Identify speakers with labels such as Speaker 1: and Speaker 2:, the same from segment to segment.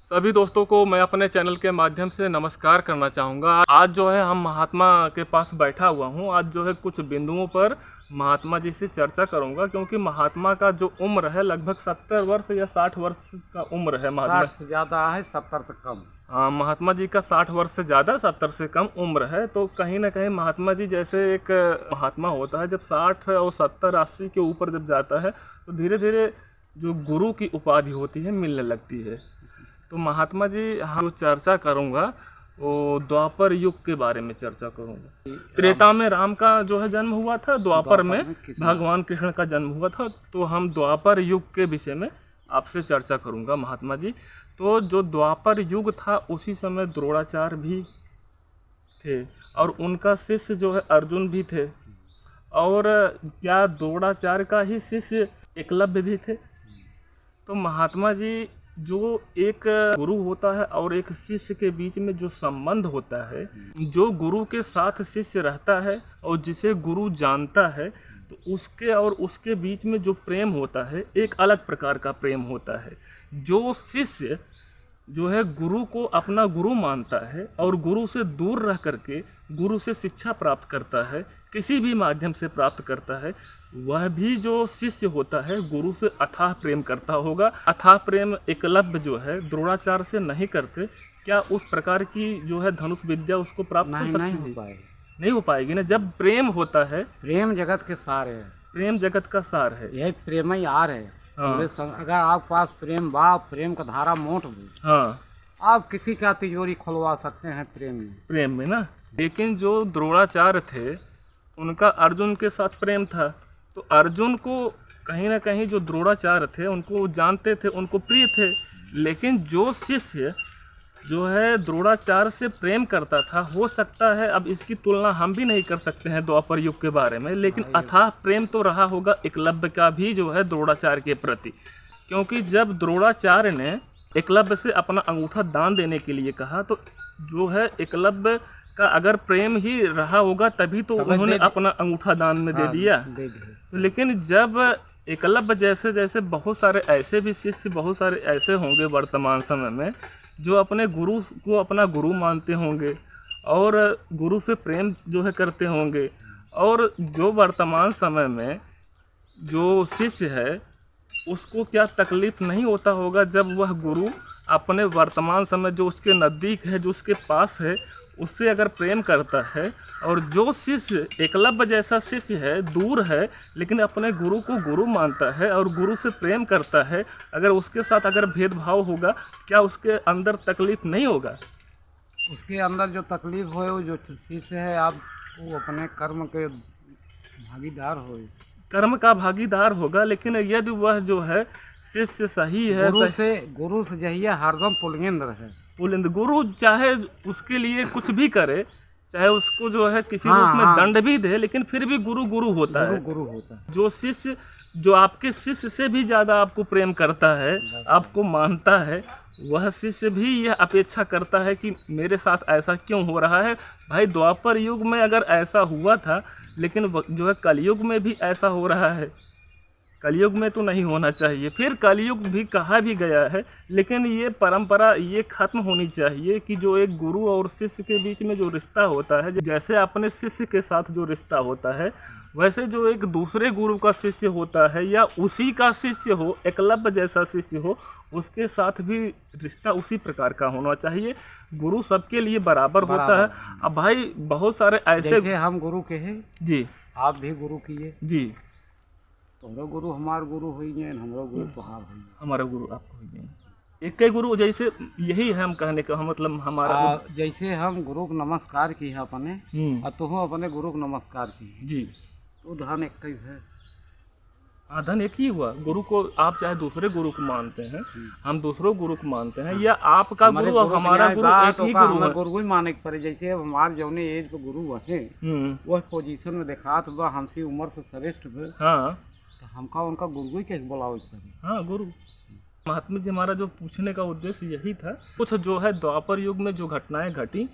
Speaker 1: सभी दोस्तों को मैं अपने चैनल के माध्यम से नमस्कार करना चाहूँगा। आज जो है हम महात्मा के पास बैठा हुआ हूँ। आज जो है कुछ बिंदुओं पर महात्मा जी से चर्चा करूँगा, क्योंकि महात्मा का जो उम्र है लगभग 70 वर्ष या 60 वर्ष का उम्र है। महात्मा
Speaker 2: 60 से ज़्यादा है, 70 से कम।
Speaker 1: हाँ, महात्मा जी का 60 वर्ष से ज़्यादा 70 से कम उम्र है। तो कहीं ना कहीं महात्मा जी जैसे एक महात्मा होता है, जब 60 और 70 80 के ऊपर जब जाता है तो धीरे धीरे जो गुरु की उपाधि होती है मिलने लगती है। तो महात्मा जी हम जो चर्चा करूँगा वो द्वापर युग के बारे में चर्चा करूँगा। त्रेता में राम का जो है जन्म हुआ था, द्वापर में भगवान कृष्ण का जन्म हुआ था। तो हम द्वापर युग के विषय में आपसे चर्चा करूँगा महात्मा जी। तो जो द्वापर युग था उसी समय द्रोणाचार्य भी थे और उनका शिष्य जो है अर्जुन भी थे, और क्या द्रोणाचार्य का ही शिष्य एकलव्य भी थे। तो महात्मा जी जो एक गुरु होता है और एक शिष्य के बीच में जो संबंध होता है, जो गुरु के साथ शिष्य रहता है और जिसे गुरु जानता है, तो उसके और उसके बीच में जो प्रेम होता है एक अलग प्रकार का प्रेम होता है। जो शिष्य जो है गुरु को अपना गुरु मानता है और गुरु से दूर रह करके गुरु से शिक्षा प्राप्त करता है, किसी भी माध्यम से प्राप्त करता है, वह भी जो शिष्य होता है गुरु से अथाह प्रेम करता होगा। अथाह प्रेम एकलव्य जो है द्रोणाचार्य से नहीं करते, क्या उस प्रकार की जो है धनुष विद्या उसको प्राप्त हो सकती है? नहीं हो पाएगी ना। जब प्रेम होता है,
Speaker 2: प्रेम जगत के सार है,
Speaker 1: प्रेम जगत का सार है,
Speaker 2: यही प्रेम ही आर है।
Speaker 1: हाँ।
Speaker 2: अगर आपके पास प्रेम बा, प्रेम का धारा मोट भी,
Speaker 1: हाँ,
Speaker 2: आप किसी का तिजोरी खुलवा सकते हैं प्रेम में
Speaker 1: ना। लेकिन जो द्रोणाचार्य थे उनका अर्जुन के साथ प्रेम था, तो अर्जुन को कहीं ना कहीं जो द्रोणाचार्य थे उनको जानते थे, उनको प्रिय थे। लेकिन जो शिष्य जो है द्रोणाचार्य से प्रेम करता था, हो सकता है अब इसकी तुलना हम भी नहीं कर सकते हैं द्वापर युग के बारे में, लेकिन अथाह प्रेम तो रहा होगा एकलव्य का भी जो है द्रोणाचार्य के प्रति। क्योंकि जब द्रोणाचार्य ने एकलव्य से अपना अंगूठा दान देने के लिए कहा, तो जो है एकलव्य का अगर प्रेम ही रहा होगा तभी तो उन्होंने अपना अंगूठा दान में दे दिया। तो लेकिन जब एकलव्य जैसे जैसे बहुत सारे ऐसे भी शिष्य, बहुत सारे ऐसे होंगे वर्तमान समय में जो अपने गुरु को अपना गुरु मानते होंगे और गुरु से प्रेम जो है करते होंगे, और जो वर्तमान समय में जो शिष्य है उसको क्या तकलीफ़ नहीं होता होगा जब वह गुरु अपने वर्तमान समय जो उसके नज़दीक है, जो उसके पास है, उससे अगर प्रेम करता है। और जो शिष्य एकलव्य जैसा शिष्य है, दूर है, लेकिन अपने गुरु को गुरु मानता है और गुरु से प्रेम करता है, अगर उसके साथ अगर भेदभाव होगा, क्या उसके अंदर तकलीफ़ नहीं होगा?
Speaker 2: उसके अंदर जो तकलीफ़ हो, वो जो शिष्य है आप वो अपने कर्म के भागीदार हो,
Speaker 1: कर्म का भागीदार होगा। लेकिन यदि वह जो है शिष्य सही है,
Speaker 2: गुरु से जहिया हरदम पुलिंद है,
Speaker 1: पुलिंद गुरु चाहे उसके लिए कुछ भी करे, चाहे उसको जो है किसी रूप में दंड भी दे, लेकिन फिर भी गुरु गुरु होता है।
Speaker 2: गुरु होता है।
Speaker 1: जो शिष्य जो आपके शिष्य से भी ज़्यादा आपको प्रेम करता है, आपको मानता है, वह शिष्य भी यह अपेक्षा करता है कि मेरे साथ ऐसा क्यों हो रहा है। भाई द्वापर युग में अगर ऐसा हुआ था, लेकिन जो है कलयुग में भी ऐसा हो रहा है। कलयुग में तो नहीं होना चाहिए। फिर कलयुग भी कहा भी गया है, लेकिन ये परंपरा ये ख़त्म होनी चाहिए कि जो एक गुरु और शिष्य के बीच में जो रिश्ता होता है, जैसे अपने शिष्य के साथ जो रिश्ता होता है, वैसे जो एक दूसरे गुरु का शिष्य होता है या उसी का शिष्य हो, एकलव्य जैसा शिष्य हो, उसके साथ भी रिश्ता उसी प्रकार का होना चाहिए। गुरु सबके लिए बराबर होता है। अब भाई बहुत सारे ऐसे,
Speaker 2: जैसे हम गुरु के हैं
Speaker 1: जी,
Speaker 2: आप भी गुरु किए
Speaker 1: जी,
Speaker 2: तुम्हारा गुरु हमारा गुरु हुई है, हमारा गुरु तुहार हुई,
Speaker 1: हमारा गुरु आपको हुई है। एक ही गुरु, जैसे यही है हम कहने का मतलब हमारा
Speaker 2: जैसे हम गुरु को नमस्कार की है अपने, और तुम अपने गुरु को नमस्कार की
Speaker 1: जी,
Speaker 2: तो धन एक ही है।
Speaker 1: हाँ, धन एक ही हुआ। गुरु को आप चाहे दूसरे गुरु को मानते हैं, हम दूसरों गुरु को मानते हैं, या आपका गुरु और हमारा गुरु एक ही गुरु है।
Speaker 2: गुरु ही माने के पड़े। जैसे अब हमारे जौने एज पे गुरु है, वह पोजीशन में देखा तो वह हमसे उम्र से श्रेष्ठ है, हाँ, तो हमका उनका गुरु ही कैसे बुलाओ?
Speaker 1: हाँ, गुरु। महात्मा जी हमारा जो पूछने का उद्देश्य यही था। कुछ जो है द्वापर युग में जो घटनाएं घटी,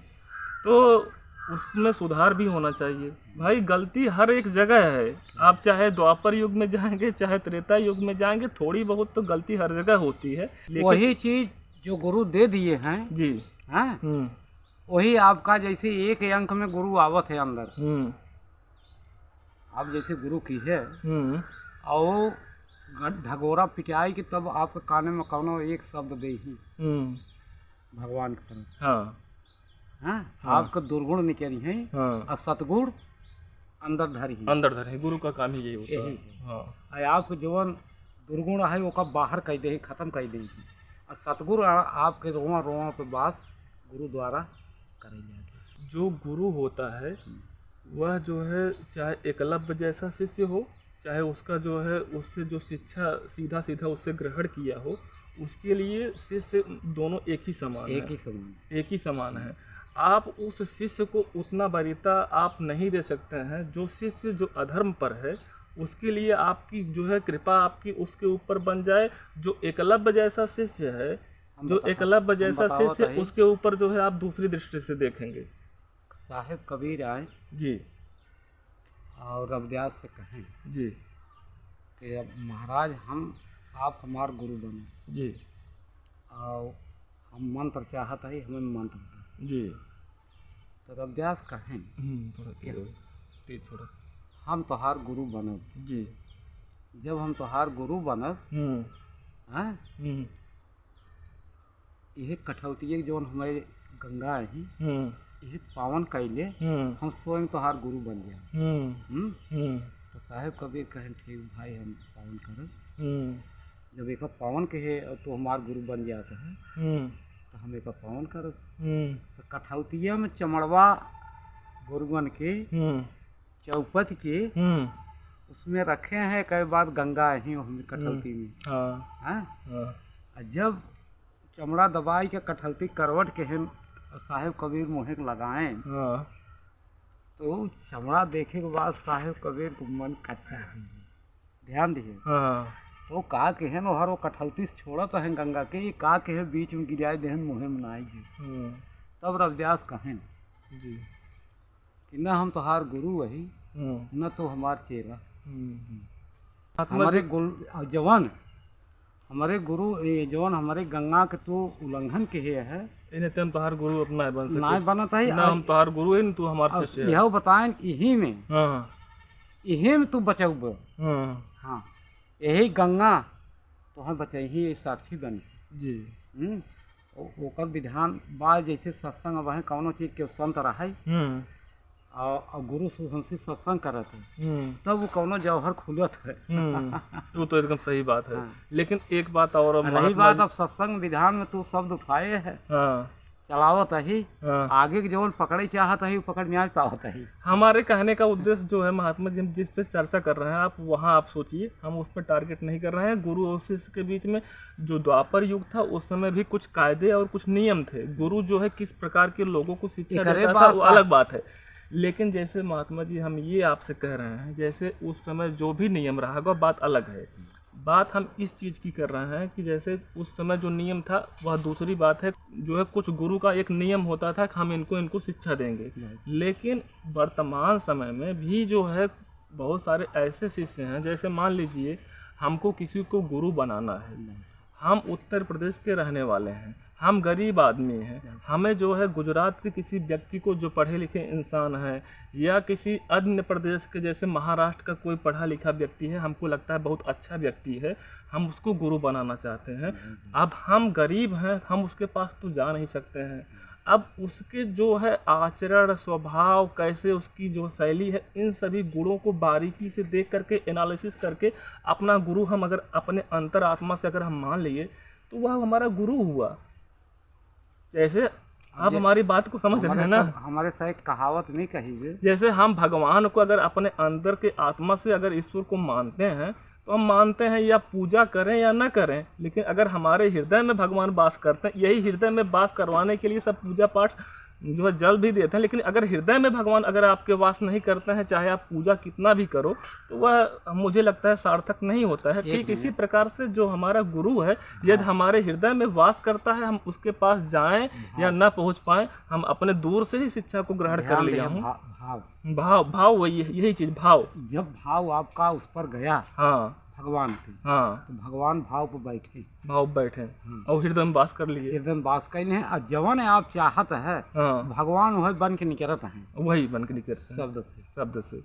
Speaker 1: तो उसमें सुधार भी होना चाहिए। भाई गलती हर एक जगह है, आप चाहे द्वापर युग में जाएंगे चाहे त्रेता युग में जाएंगे, थोड़ी बहुत तो गलती हर जगह होती है।
Speaker 2: वही चीज़ जो गुरु दे दिए हैं
Speaker 1: जी,
Speaker 2: हैं, वही आपका जैसे एक अंक में गुरु आवत है अंदर। आप जैसे गुरु की है और ढगोरा पिटाई की तब आपके काने में कौनो एक शब्द दे ही भगवान की तरफ। हाँ, आपका दुर्गुण निकली है और सतगुण अंदर धरी
Speaker 1: गुरु का काम ही यही होता है।
Speaker 2: हाँ, आपके जीवन दुर्गुण है वो का बाहर कर दे, खत्म कर दे, और सतगुण आपके रोआ रोआ पे बास गुरु द्वारा करे जाते।
Speaker 1: जो गुरु होता है वह जो है चाहे एकलव्य जैसा शिष्य हो, चाहे उसका जो है उससे जो शिक्षा सीधा सीधा उससे ग्रहण किया हो, उसके लिए शिष्य दोनों एक ही समान है। आप उस शिष्य को उतना वरीयता आप नहीं दे सकते हैं। जो शिष्य जो अधर्म पर है उसके लिए आपकी जो है कृपा आपकी उसके ऊपर बन जाए। जो एकलव्य जैसा शिष्य है, उसके ऊपर जो है आप दूसरी दृष्टि से देखेंगे।
Speaker 2: साहिब कबीर आए
Speaker 1: जी
Speaker 2: और रविदास से कहें
Speaker 1: जी
Speaker 2: कि अब महाराज आप हमारे गुरु बने
Speaker 1: जी,
Speaker 2: और हम मंत्र चाहता है, हमें मंत्र दे
Speaker 1: जी।
Speaker 2: तो रविदास कहें
Speaker 1: थोड़ा
Speaker 2: हम तोहार गुरु बनब
Speaker 1: जी।
Speaker 2: जब हम तोहार गुरु बनब यह कठौती जो हमारे गंगा है यह पावन कैले हम स्वयं तोहार गुरु बन गया। तो साहिब कबीर कहें ठीक भाई हम पावन करब। जब एक पावन कहे तो हमार गुरु बन जाता है तो हम एक पावन करब। तो कठौतिया में चमड़वा गुरुवन के चौपत के उसमें रखे हैं, कई बार गंगा ही हमें कठौती में। जब चमड़ा दबाई के कठौती करवट के हैं साहिब कबीर मुँह लगाएं तो चमड़ा देखे के बाद साहिब कबीर को मन कच्चा है। ध्यान दिए तो का के हैं हर वो कठौती से छोड़ा तो है गंगा के, का के है बीच में गिराए देहन मुँह में नाई है। तब रविदास कहें
Speaker 1: जी
Speaker 2: कि न हम तोहार गुरु वही न तो हमार चेला। हमारे जवान हमारे गुरु जवान हमारे गंगा के तो उल्लंघन के है
Speaker 1: इन्हें तुम तोहार गुरु अपना बन सके
Speaker 2: ना बनता है
Speaker 1: ना हम तोहार गुरु है न तू हमारे शिष्य है।
Speaker 2: यह बताएं यही में तू बचाऊ। हाँ, यही गंगा तो हम बचाई ही साक्षी बन
Speaker 1: जी।
Speaker 2: ओकर विधान बात जैसे सत्संग अब है कौनो चीज के संत रहा और गुरु हमसे सत्संग करत है तब वो कौनो जौहर खुलत है।
Speaker 1: वो तो एकदम सही बात है। लेकिन एक बात और
Speaker 2: रही बात अब सत्संग विधान में तू शब्द उठाए है चलावत ही आगे के जो पकड़े चाहत है पकड़ न्याय पावत है।
Speaker 1: हमारे कहने का उद्देश्य जो है महात्मा जी जिस पे चर्चा कर रहे हैं आप वहाँ आप सोचिए, हम उस पर टारगेट नहीं कर रहे हैं। गुरु और शिष्य के बीच में जो द्वापर युग था उस समय भी कुछ कायदे और कुछ नियम थे। गुरु जो है किस प्रकार के लोगों को शिक्षा देता था वो अलग बात है। लेकिन जैसे महात्मा जी हम ये आपसे कह रहे हैं जैसे उस समय जो भी नियम रहा होगा बात अलग है। बात हम इस चीज़ की कर रहे हैं कि जैसे उस समय जो नियम था वह दूसरी बात है। जो है कुछ गुरु का एक नियम होता था कि हम इनको शिक्षा देंगे। लेकिन वर्तमान समय में भी जो है बहुत सारे ऐसे शिष्य हैं जैसे मान लीजिए हमको किसी को गुरु बनाना है, हम उत्तर प्रदेश के रहने वाले हैं, हम गरीब आदमी हैं, हमें जो है गुजरात के किसी व्यक्ति को जो पढ़े लिखे इंसान है या किसी अन्य प्रदेश के जैसे महाराष्ट्र का कोई पढ़ा लिखा व्यक्ति है हमको लगता है बहुत अच्छा व्यक्ति है, हम उसको गुरु बनाना चाहते हैं। अब हम गरीब हैं, हम उसके पास तो जा नहीं सकते हैं। अब उसके जो है आचरण स्वभाव कैसे उसकी जो शैली है इन सभी गुणों को बारीकी से देख करके एनालिसिस करके अपना गुरु हम अगर अपने अंतर आत्मा से अगर हम मान लिए तो वह हमारा गुरु हुआ। जैसे आप हमारी बात को समझ रहे हैं ना,
Speaker 2: हमारे साथ एक कहावत नहीं कही
Speaker 1: जैसे हम भगवान को अगर अपने अंदर के आत्मा से अगर ईश्वर को मानते हैं तो हम मानते हैं या पूजा करें या ना करें, लेकिन अगर हमारे हृदय में भगवान वास करते हैं, यही हृदय में वास करवाने के लिए सब पूजा पाठ जो है जल भी देते हैं। लेकिन अगर हृदय में भगवान अगर आपके वास नहीं करते हैं, चाहे आप पूजा कितना भी करो तो वह मुझे लगता है सार्थक नहीं होता है। ठीक इसी प्रकार से जो हमारा गुरु है यदि हमारे हृदय में वास करता है हम उसके पास जाएं या ना पहुंच पाएं, हम अपने दूर से ही शिक्षा को ग्रहण कर लिया हूँ। भाव वही यही चीज़ भाव।
Speaker 2: जब भाव आपका उस पर गया,
Speaker 1: हाँ,
Speaker 2: भगवान थे।
Speaker 1: हाँ,
Speaker 2: तो भगवान भाव पर बैठे,
Speaker 1: और हृदय में वास कर लिए,
Speaker 2: एकदम बास कैले हैं। और जवन आप चाहत है,
Speaker 1: हाँ,
Speaker 2: भगवान वही बन के निकलत हैं,
Speaker 1: वही बन के निकलते हैं शब्द से।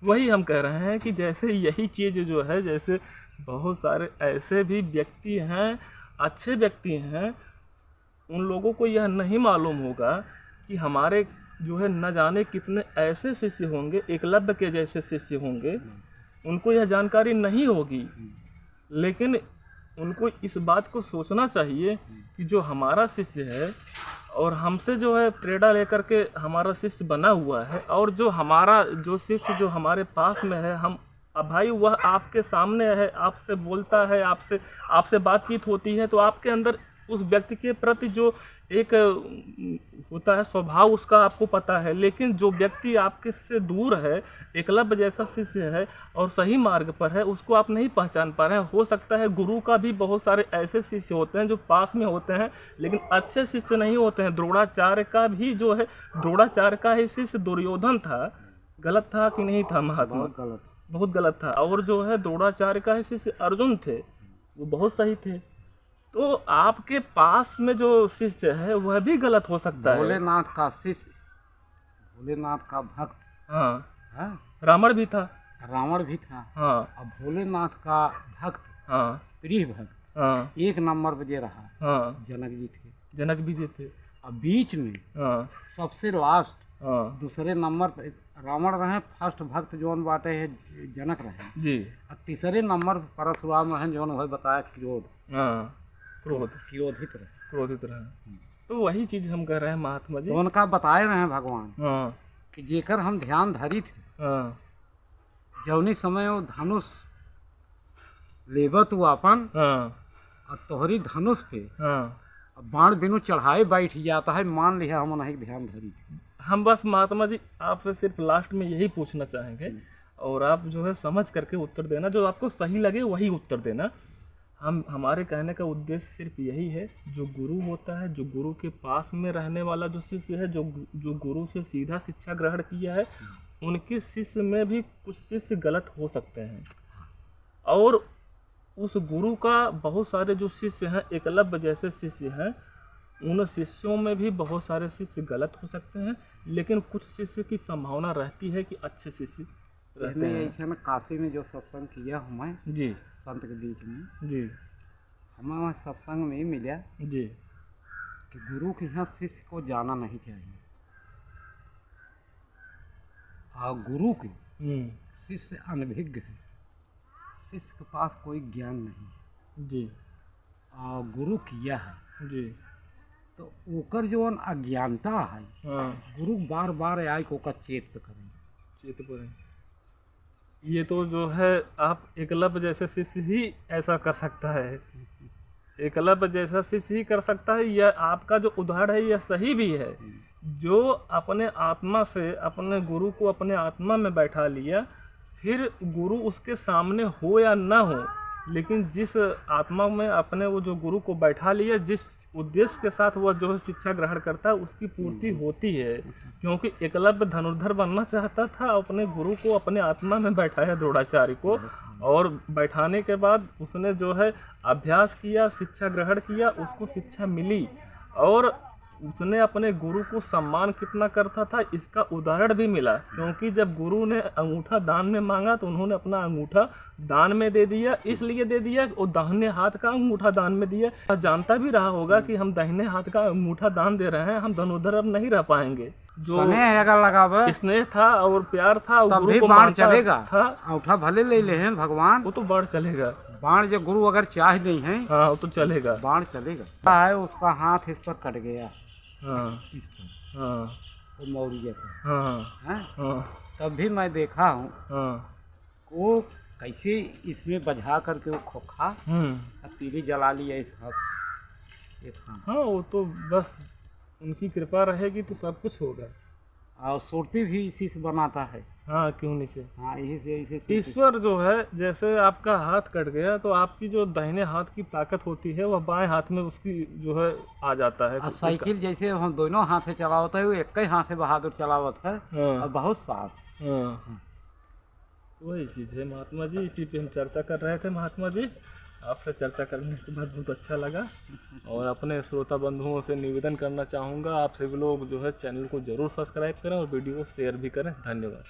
Speaker 1: वही हम कह रहे हैं कि जैसे यही चीज़ जो है, जैसे बहुत सारे ऐसे भी व्यक्ति हैं, अच्छे व्यक्ति हैं, उन लोगों को यह नहीं मालूम होगा कि हमारे जो है न जाने कितने ऐसे शिष्य होंगे, एकलव्य के जैसे शिष्य होंगे, उनको यह जानकारी नहीं होगी। लेकिन उनको इस बात को सोचना चाहिए कि जो हमारा शिष्य है और हमसे जो है प्रेरणा लेकर के हमारा शिष्य बना हुआ है, और जो हमारा जो शिष्य जो हमारे पास में है, हम अब भाई वह आपके सामने है, आपसे बोलता है, आपसे बातचीत होती है, तो आपके अंदर उस व्यक्ति के प्रति जो एक होता है स्वभाव, उसका आपको पता है। लेकिन जो व्यक्ति आपके से दूर है, एकलव्य जैसा शिष्य है और सही मार्ग पर है, उसको आप नहीं पहचान पा रहे हैं। हो सकता है गुरु का भी बहुत सारे ऐसे शिष्य होते हैं जो पास में होते हैं, लेकिन अच्छे शिष्य नहीं होते हैं। द्रोणाचार्य का भी जो है, द्रोणाचार्य का ही शिष्य दुर्योधन था, गलत था कि नहीं था महात्मा? बहुत गलत था। और जो है द्रोणाचार्य का ही शिष्य अर्जुन थे, वो बहुत सही थे। तो आपके पास में जो शिष्य है वह भी गलत हो सकता है।
Speaker 2: भोलेनाथ का शिष्य, भोलेनाथ का भक्त,
Speaker 1: हाँ, रावण भी था,
Speaker 2: हाँ, अब भोलेनाथ का भक्त,
Speaker 1: हाँ,
Speaker 2: प्रिय भक्त,
Speaker 1: हाँ,
Speaker 2: एक नंबर पे जे रहा,
Speaker 1: हाँ, जनक भी थे।
Speaker 2: अब बीच में, हाँ, सबसे लास्ट, हाँ, दूसरे नंबर पे रावण रहे, फर्स्ट भक्त जोन बाटे है जनक रहे जी, और तीसरे नंबर परशुराम रहे, जोन वही बताया क्रोध, हाँ, क्रोधित रहे। तो वही चीज हम कह रहे हैं महात्मा जी, तो उनका बताए रहे हैं भगवान, हाँ, कि जेकर हम ध्यान धरी थे, हाँ, जौनी समय वो धनुष लेबत हुआ अपन, हाँ, और तोहरी धनुष पे, हाँ, बाण बिनु चढ़ाए बैठ जाता है, मान लिया हम नहीं ध्यान धरी थी। हम बस महात्मा जी आपसे सिर्फ लास्ट में यही पूछना चाहेंगे, और आप जो है समझ करके उत्तर देना, जो आपको सही लगे वही उत्तर देना। हमारे कहने का उद्देश्य सिर्फ यही है, जो गुरु होता है, जो गुरु के पास में रहने वाला जो शिष्य है, जो गुरु से सीधा शिक्षा ग्रहण किया है, उनके शिष्य में भी कुछ शिष्य गलत हो सकते हैं, और उस गुरु का बहुत सारे जो शिष्य हैं, एकलव्य जैसे शिष्य हैं, उन शिष्यों में भी बहुत सारे शिष्य गलत हो सकते हैं, लेकिन कुछ शिष्य की संभावना रहती है कि अच्छे शिष्य रहते हैं। ऐसा ना काशी में जो सत्संग किया हमें जी, संत के बीच में जी, हमें वहाँ सत्संग में मिला जी कि गुरु के यहाँ शिष्य को जाना नहीं चाहिए, और गुरु के शिष्य अनभिज्ञ है, शिष्य के पास कोई ज्ञान नहीं जी, और गुरु किया है जी, तो ओकर जो अज्ञानता है, हाँ, गुरु बार बार आए को ओकर चेत करें। ये तो जो है आप एकलव्य जैसे शिष्य ही ऐसा कर सकता है, एकलव्य जैसा शिष्य ही कर सकता है। यह आपका जो उदाहरण है यह सही भी है, जो अपने आत्मा से अपने गुरु को अपने आत्मा में बैठा लिया, फिर गुरु उसके सामने हो या ना हो, लेकिन जिस आत्मा में अपने वो जो गुरु को बैठा लिया, जिस उद्देश्य के साथ वह जो है शिक्षा ग्रहण करता है, उसकी पूर्ति होती है। क्योंकि एकलव्य धनुर्धर बनना चाहता था, अपने गुरु को अपने आत्मा में बैठाया द्रोणाचार्य को, और बैठाने के बाद उसने जो है अभ्यास किया, शिक्षा ग्रहण किया, उसको शिक्षा मिली, और उसने अपने गुरु को सम्मान कितना करता था इसका उदाहरण भी मिला। क्योंकि जब गुरु ने अंगूठा दान में मांगा तो उन्होंने अपना अंगूठा दान में दे दिया, इसलिए दे दिया वो दाहिने हाथ का अंगूठा दान में दिया। जानता भी रहा होगा कि हम दाहिने हाथ का अंगूठा दान दे रहे हैं, हम धनुर्धर अब नहीं रह पाएंगे। जो स्नेह था और प्यार था, गुरु को बाण चलेगा था, अंगूठा भले ले ले हैं भगवान, वो तो बाण चलेगा, बाण जो गुरु अगर चाह नहीं है, हाँ, वो तो चलेगा, बाण चलेगा। है उसका हाथ इस पर कट गया, हाँ, इस पर, हाँ, वो मौर्य का, हाँ, हाँ, तब भी मैं देखा हूँ, हाँ, वो कैसे इसमें बजा करके वो खोखा तीली जला लिया इस हाथ, हाँ, वो तो बस उनकी कृपा रहेगी तो सब कुछ होगा। और सुरती भी इसी से बनाता है, हाँ, क्यों नहीं से, हाँ, यही से ईश्वर जो है, जैसे आपका हाथ कट गया तो आपकी जो दाहिने हाथ की ताकत होती है वह बाएं हाथ में उसकी जो है आ जाता है। साइकिल जैसे हम दोनों हाथ से चलावत है, वो एक ही हाथ से बहादुर चलावत है, हाँ, और बहुत साफ, हाँ,
Speaker 1: वही चीज़ है महात्मा जी, इसी पे हम चर्चा कर रहे थे महात्मा जी। आपसे चर्चा करने के बाद बहुत अच्छा लगा। और अपने श्रोता बंधुओं से निवेदन करना चाहूँगा, आप सभी लोग जो है चैनल को ज़रूर सब्सक्राइब करें और वीडियो को शेयर भी करें। धन्यवाद।